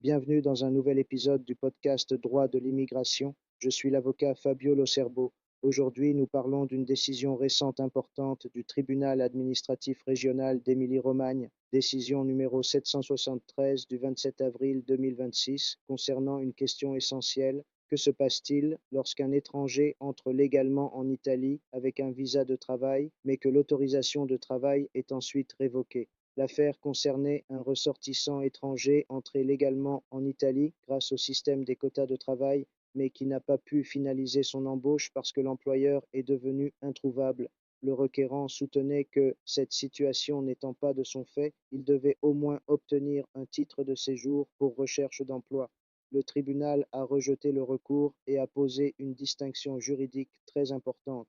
Bienvenue dans un nouvel épisode du podcast Droit de l'immigration. Je suis l'avocat Fabio Locerbo. Aujourd'hui, nous parlons d'une décision récente importante du tribunal administratif régional d'Émilie-Romagne, décision numéro 773 du 27 avril 2026 concernant une question essentielle. Que se passe-t-il lorsqu'un étranger entre légalement en Italie avec un visa de travail, mais que l'autorisation de travail est ensuite révoquée? L'affaire concernait un ressortissant étranger entré légalement en Italie grâce au système des quotas de travail, mais qui n'a pas pu finaliser son embauche parce que l'employeur est devenu introuvable. Le requérant soutenait que, cette situation n'étant pas de son fait, il devait au moins obtenir un titre de séjour pour recherche d'emploi. Le tribunal a rejeté le recours et a posé une distinction juridique très importante.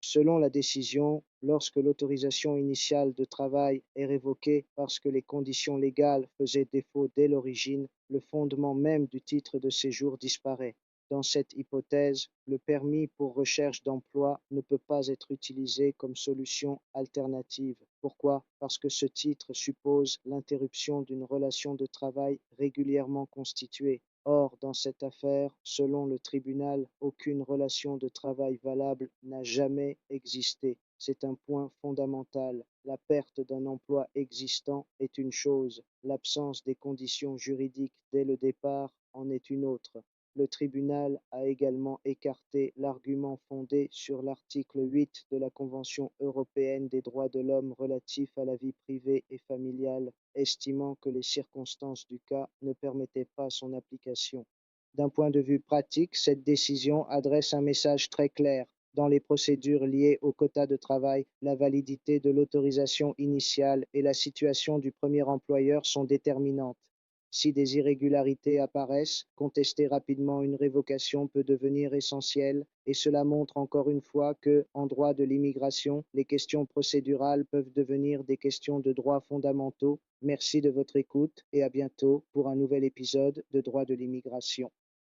Selon la décision, lorsque l'autorisation initiale de travail est révoquée parce que les conditions légales faisaient défaut dès l'origine, le fondement même du titre de séjour disparaît. Dans cette hypothèse, le permis pour recherche d'emploi ne peut pas être utilisé comme solution alternative. Pourquoi? Parce que ce titre suppose l'interruption d'une relation de travail régulièrement constituée. Or, dans cette affaire, selon le tribunal, aucune relation de travail valable n'a jamais existé. C'est un point fondamental. La perte d'un emploi existant est une chose, l'absence des conditions juridiques dès le départ en est une autre. Le tribunal a également écarté l'argument fondé sur l'article 8 de la Convention européenne des droits de l'homme relatif à la vie privée et familiale, estimant que les circonstances du cas ne permettaient pas son application. D'un point de vue pratique, cette décision adresse un message très clair. Dans les procédures liées au quota de travail, la validité de l'autorisation initiale et la situation du premier employeur sont déterminantes. Si des irrégularités apparaissent, contester rapidement une révocation peut devenir essentiel, et cela montre encore une fois que, en droit de l'immigration, les questions procédurales peuvent devenir des questions de droits fondamentaux. Merci de votre écoute et à bientôt pour un nouvel épisode de Droit de l'immigration.